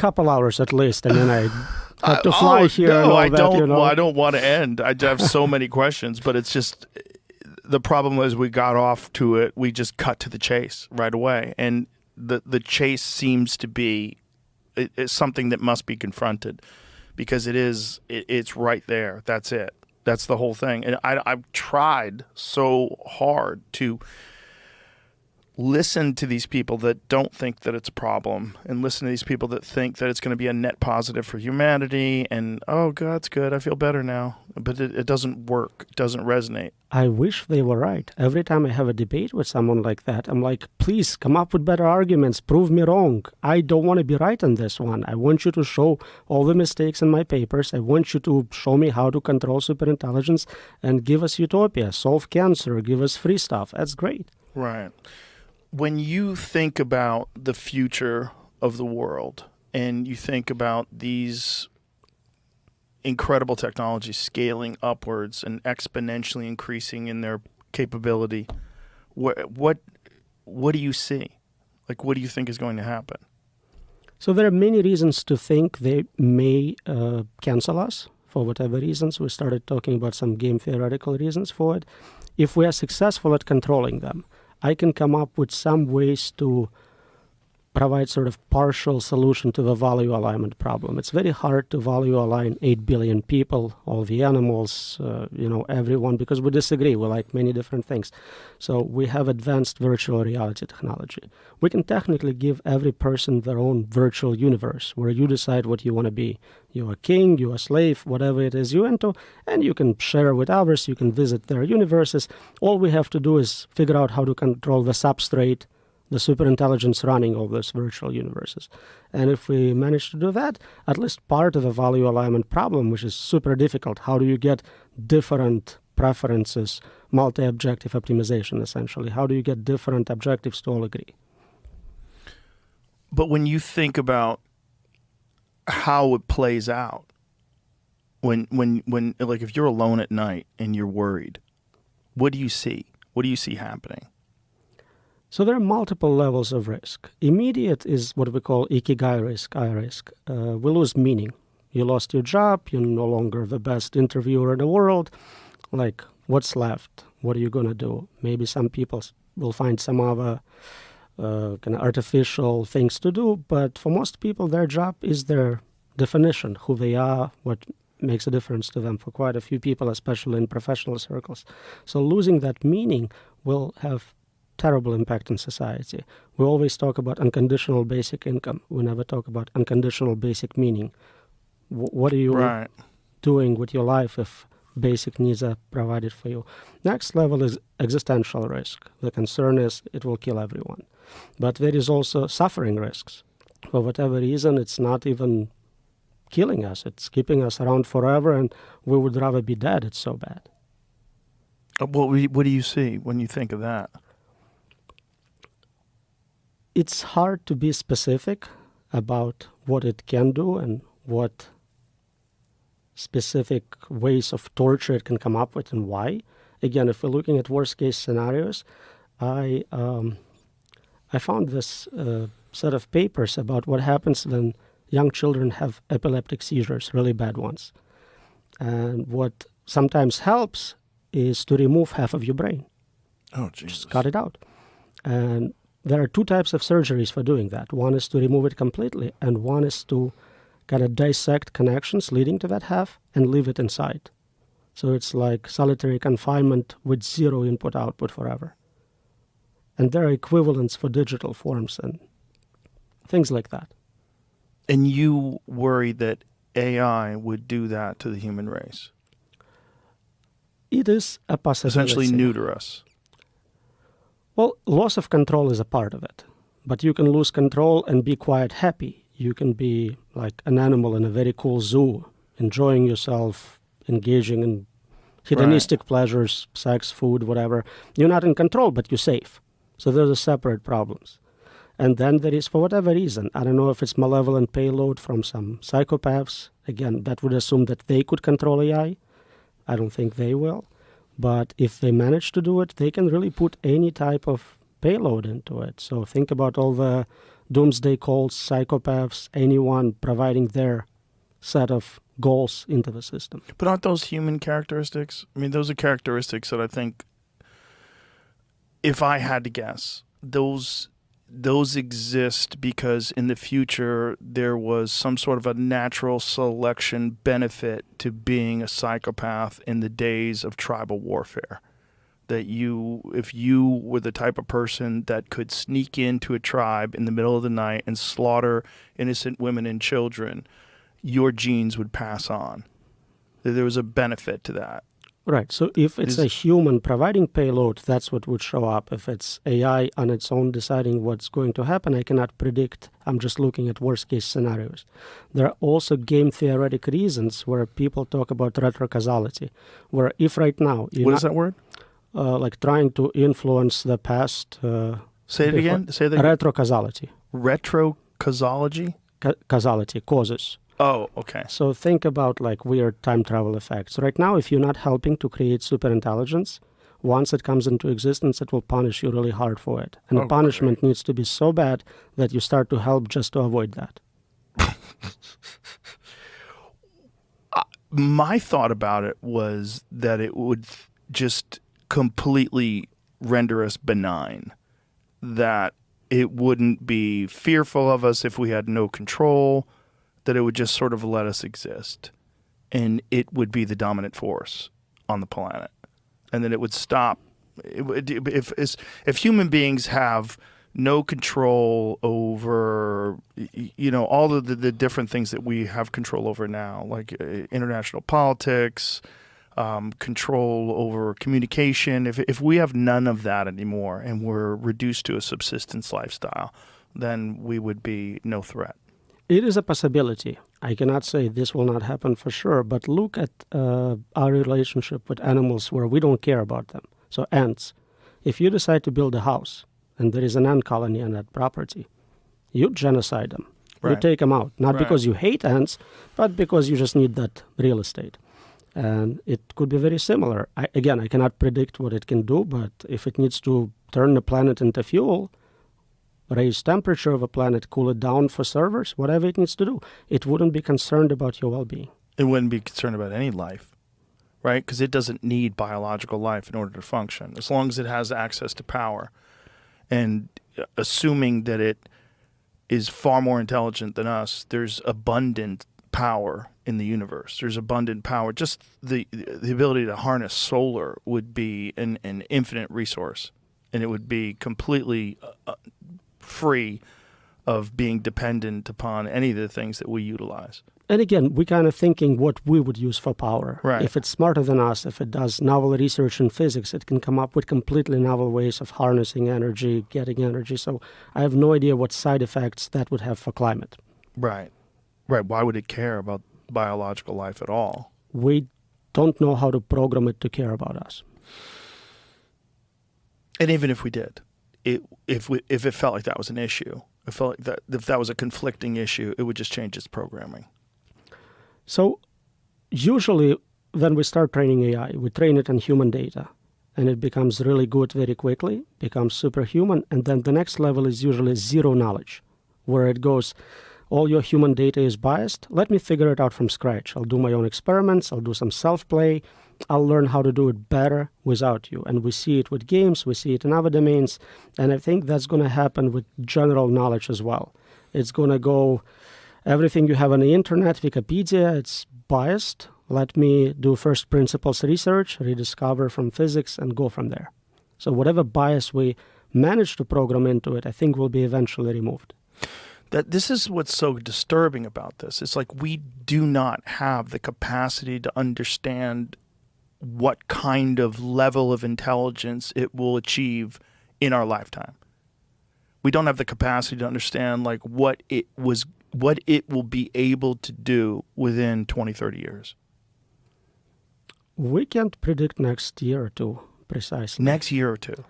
couple hours at least. I mean, I had to fly here. No, and all I that, don't. you know. Well, I don't want to end. I have so many questions, but it's just the problem is we got off to it. We just cut to the chase right away, and the chase seems to be it's something that must be confronted because it's right there. That's it. That's the whole thing. And I've tried so hard to listen to these people that don't think that it's a problem and listen to these people that think that it's going to be a net positive for humanity and, oh, God's good, I feel better now. But it doesn't work. It doesn't resonate. I wish they were right. Every time I have a debate with someone like that, I'm like, please come up with better arguments. Prove me wrong. I don't want to be right on this one. I want you to show all the mistakes in my papers. I want you to show me how to control superintelligence and give us utopia, solve cancer, give us free stuff. That's great. Right. When you think about the future of the world and you think about these incredible technologies scaling upwards and exponentially increasing in their capability, what do you see? Like, what do you think is going to happen? So there are many reasons to think they may cancel us for whatever reasons. We started talking about some game theoretical reasons for it. If we are successful at controlling them, I can come up with some ways to provide sort of partial solution to the value alignment problem. It's very hard to value align 8 billion people, all the animals, everyone, because we disagree. We like many different things. So we have advanced virtual reality technology. We can technically give every person their own virtual universe where you decide what you want to be. You're a king, you're a slave, whatever it is you're into, and you can share with others, you can visit their universes. All we have to do is figure out how to control the substrate, the superintelligence running all those virtual universes. And if we manage to do that, at least part of the value alignment problem, which is super difficult, how do you get different preferences, multi-objective optimization, essentially? How do you get different objectives to all agree? But when you think about how it plays out, when like if you're alone at night and you're worried, what do you see? What do you see happening? So there are multiple levels of risk. Immediate is what we call ikigai risk, I risk. We lose meaning. You lost your job, you're no longer the best interviewer in the world. Like, what's left? What are you going to do? Maybe some people will find some other kind of artificial things to do, but for most people, their job is their definition, who they are, what makes a difference to them. For quite a few people, especially in professional circles. So losing that meaning will have terrible impact on society. We always talk about unconditional basic income. We never talk about unconditional basic meaning. What are you doing with your life if basic needs are provided for you? Next level is existential risk. The concern is it will kill everyone. But there is also suffering risks. For whatever reason, it's not even killing us. It's keeping us around forever, and we would rather be dead. It's so bad. What do you see when you think of that? It's hard to be specific about what it can do and what specific ways of torture it can come up with and why. Again, if we're looking at worst case scenarios, I found this set of papers about what happens when young children have epileptic seizures, really bad ones. And what sometimes helps is to remove half of your brain. Oh, Jesus. Just cut it out. And there are two types of surgeries for doing that. One is to remove it completely, and one is to kind of dissect connections leading to that half and leave it inside. So it's like solitary confinement with zero input-output forever. And there are equivalents for digital forms and things like that. And you worry that AI would do that to the human race? It is a possibility. Essentially neuter us. Well, loss of control is a part of it. But you can lose control and be quite happy. You can be like an animal in a very cool zoo, enjoying yourself, engaging in hedonistic pleasures, sex, food, whatever. You're not in control, but you're safe. So those are separate problems. And then there is, for whatever reason, I don't know if it's malevolent payload from some psychopaths. Again, that would assume that they could control AI. I don't think they will. But if they manage to do it, they can really put any type of payload into it. So think about all the doomsday cults, psychopaths, anyone providing their set of goals into the system. But aren't those human characteristics? I mean, those are characteristics that I think, if I had to guess, those exist because in the future there was some sort of a natural selection benefit to being a psychopath in the days of tribal warfare. That if you were the type of person that could sneak into a tribe in the middle of the night and slaughter innocent women and children, your genes would pass on. There was a benefit to that. Right. So if it's a human providing payload, that's what would show up. If it's AI on its own deciding what's going to happen, I cannot predict. I'm just looking at worst case scenarios. There are also game theoretic reasons where people talk about retrocausality, where if right now... What is that word? Like trying to influence the past. Say it again. Say that. Retrocausality. Retrocausalogy? Causality, causes. Oh, okay. So think about like weird time travel effects. Right now, if you're not helping to create superintelligence, once it comes into existence, it will punish you really hard for it. And the punishment needs to be so bad that you start to help just to avoid that. My thought about it was that it would just completely render us benign, that it wouldn't be fearful of us if we had no control, that it would just sort of let us exist, and it would be the dominant force on the planet, and then it would stop. If human beings have no control over, all of the different things that we have control over now, like international politics, control over communication. If we have none of that anymore and we're reduced to a subsistence lifestyle, then we would be no threat. It is a possibility. I cannot say this will not happen for sure, but look at our relationship with animals where we don't care about them. So ants, if you decide to build a house and there is an ant colony on that property, you genocide them. Right. You take them out, not because you hate ants, but because you just need that real estate. And it could be very similar. I cannot predict what it can do, but if it needs to turn the planet into fuel, raise temperature of a planet, cool it down for servers, whatever it needs to do, it wouldn't be concerned about your well-being. It wouldn't be concerned about any life, right? Because it doesn't need biological life in order to function, as long as it has access to power. And assuming that it is far more intelligent than us, there's abundant power in the universe. There's abundant power. Just the ability to harness solar would be an infinite resource, and it would be completely free of being dependent upon any of the things that we utilize. And again, we're kind of thinking what we would use for power. Right. If it's smarter than us, if it does novel research in physics, it can come up with completely novel ways of harnessing energy, getting energy. So I have no idea what side effects that would have for climate. Right. Why would it care about biological life at all? We don't know how to program it to care about us. And even if we did, if it felt like that was an issue, it felt like that if that was a conflicting issue, it would just change its programming. So usually when we start training AI, we train it on human data, and it becomes really good very quickly, becomes superhuman, and then the next level is usually zero knowledge, where it goes, all your human data is biased. Let me figure it out from scratch. I'll do my own experiments. I'll do some self-play. I'll learn how to do it better without you. And we see it with games. We see it in other domains. And I think that's going to happen with general knowledge as well. It's going to go, everything you have on the internet, Wikipedia, it's biased. Let me do first principles research, rediscover from physics, and go from there. So whatever bias we manage to program into it, I think will be eventually removed. This is what's so disturbing about this. It's like we do not have the capacity to understand what kind of level of intelligence it will achieve in our lifetime. We don't have the capacity to understand like what it will be able to do within 20, 30 years. We can't predict next year or two precisely. Next year or two.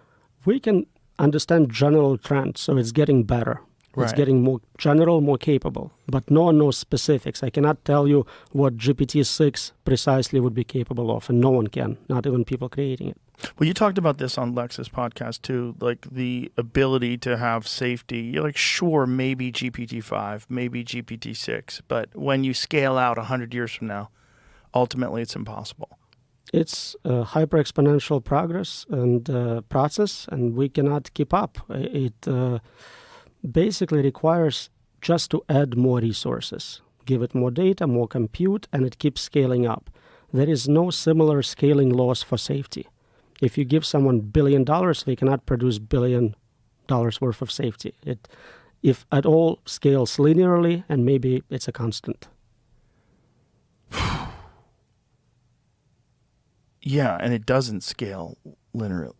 We can understand general trends, so it's getting better. It's Right. getting more general, more capable. But no one knows specifics. I cannot tell you what GPT-6 precisely would be capable of, and no one can, not even people creating it. Well, you talked about this on Lex's podcast too, like the ability to have safety. You're like, sure, maybe GPT-5, maybe GPT-6, but when you scale out 100 years from now, ultimately it's impossible. It's a hyper exponential progress and process, and we cannot keep up. It basically requires just to add more resources, give it more data, more compute, and it keeps scaling up. There is no similar scaling laws for safety. If you give someone $1 billion, they cannot produce $1 billion worth of safety. It, if at all, scales linearly, and maybe it's a constant. Yeah, and it doesn't scale linearly.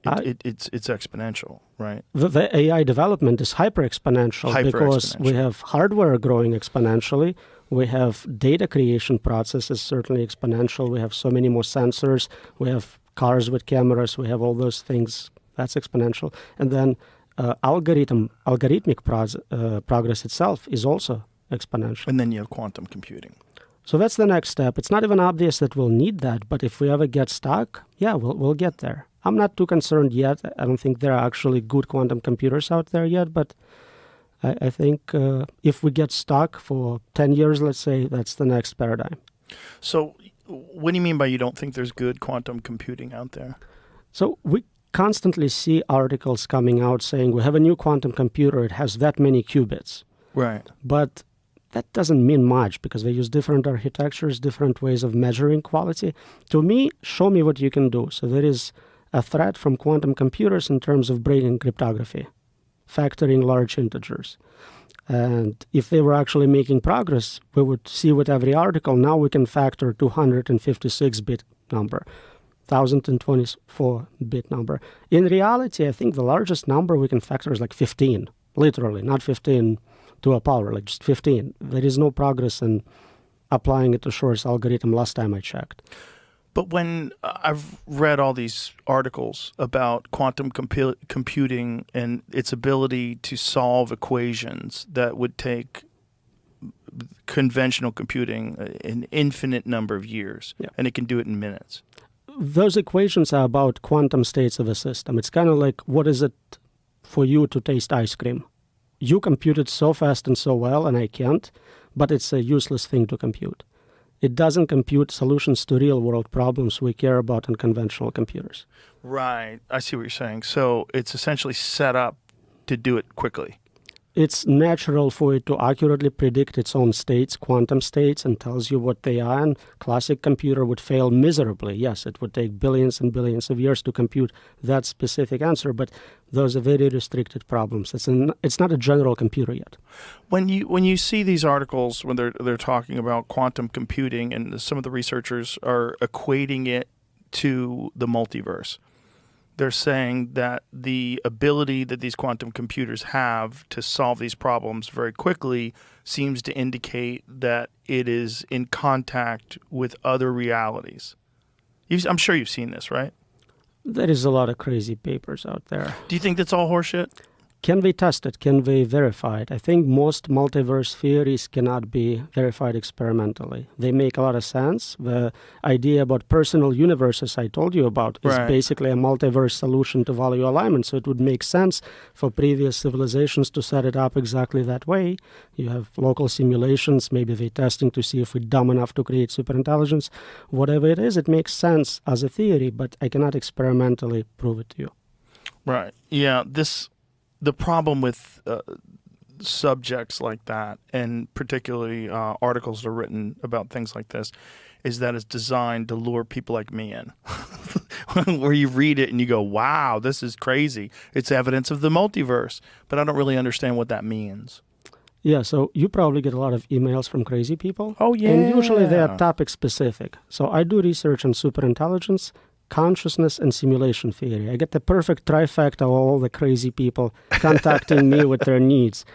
It's exponential, right? The AI development is hyper exponential because we have hardware growing exponentially. We have data creation processes certainly exponential. We have so many more sensors. We have cars with cameras. We have all those things. That's exponential. And then algorithmic progress itself is also exponential. And then you have quantum computing. So that's the next step. It's not even obvious that we'll need that, but if we ever get stuck, yeah, we'll get there. I'm not too concerned yet. I don't think there are actually good quantum computers out there yet, but I think if we get stuck for 10 years, let's say, that's the next paradigm. So what do you mean by you don't think there's good quantum computing out there? So we constantly see articles coming out saying we have a new quantum computer, it has that many qubits. Right. But that doesn't mean much because they use different architectures, different ways of measuring quality. To me, show me what you can do. So there is a threat from quantum computers in terms of breaking cryptography, factoring large integers. And if they were actually making progress, we would see with every article, now we can factor 256-bit number, 1024-bit number. In reality, I think the largest number we can factor is like 15, literally, not 15 to a power, like just 15. There is no progress in applying it to Shor's algorithm last time I checked. But when I've read all these articles about quantum computing and its ability to solve equations that would take conventional computing an infinite number of years, and it can do it in minutes. Those equations are about quantum states of a system. It's kind of like, what is it for you to taste ice cream? You compute it so fast and so well, and I can't, but it's a useless thing to compute. It doesn't compute solutions to real-world problems we care about on conventional computers. Right. I see what you're saying. So it's essentially set up to do it quickly. It's natural for it to accurately predict its own states, quantum states, and tells you what they are. And classic computer would fail miserably. Yes, it would take billions and billions of years to compute that specific answer, but those are very restricted problems. It's not a general computer yet. When you see these articles when they're talking about quantum computing, and some of the researchers are equating it to the multiverse, they're saying that the ability that these quantum computers have to solve these problems very quickly seems to indicate that it is in contact with other realities. I'm sure you've seen this, right? There is a lot of crazy papers out there. Do you think that's all horseshit? Can we test it? Can we verify it? I think most multiverse theories cannot be verified experimentally. They make a lot of sense. The idea about personal universes I told you about is basically a multiverse solution to value alignment. So it would make sense for previous civilizations to set it up exactly that way. You have local simulations. Maybe they're testing to see if we're dumb enough to create superintelligence. Whatever it is, it makes sense as a theory, but I cannot experimentally prove it to you. Right. Yeah. The problem with subjects like that, and particularly articles that are written about things like this, is that it's designed to lure people like me in. Where you read it and you go, wow, this is crazy. It's evidence of the multiverse. But I don't really understand what that means. Yeah, so you probably get a lot of emails from crazy people. Oh, yeah. And usually they are topic specific. So I do research on superintelligence, consciousness, and simulation theory. I get the perfect trifecta of all the crazy people contacting me with their needs.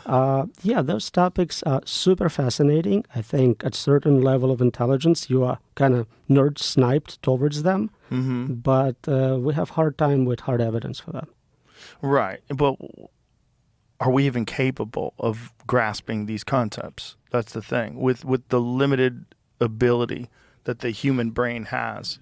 Those topics are super fascinating. I think at certain level of intelligence, you are kind of nerd sniped towards them. Mm-hmm. But we have hard time with hard evidence for that. Right. But are we even capable of grasping these concepts? That's the thing. With the limited ability that the human brain has,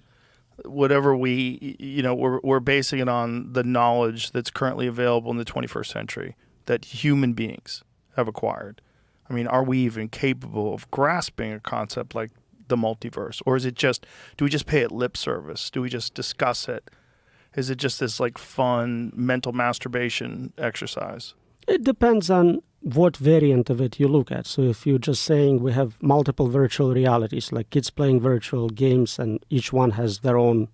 whatever we're basing it on the knowledge that's currently available in the 21st century that human beings have acquired. I mean, are we even capable of grasping a concept like the multiverse? Or is it just, do we just pay it lip service? Do we just discuss it? Is it just this like fun mental masturbation exercise? It depends on what variant of it you look at. So if you're just saying we have multiple virtual realities, like kids playing virtual games and each one has their own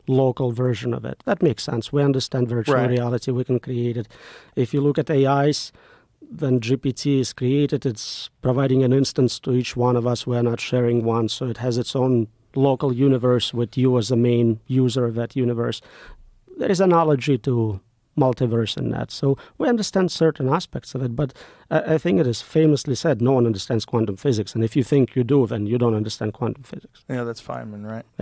local version of it, that makes sense. We understand virtual reality, we can create it. If you look at AIs, when GPT is created, it's providing an instance to each one of us. We're not sharing one, so it has its own local universe with you as the main user of that universe. There is analogy to multiverse in that. So we understand certain aspects of it, but I think it is famously said, no one understands quantum physics. And if you think you do, then you don't understand quantum physics. Yeah, that's Feynman, right? Yeah.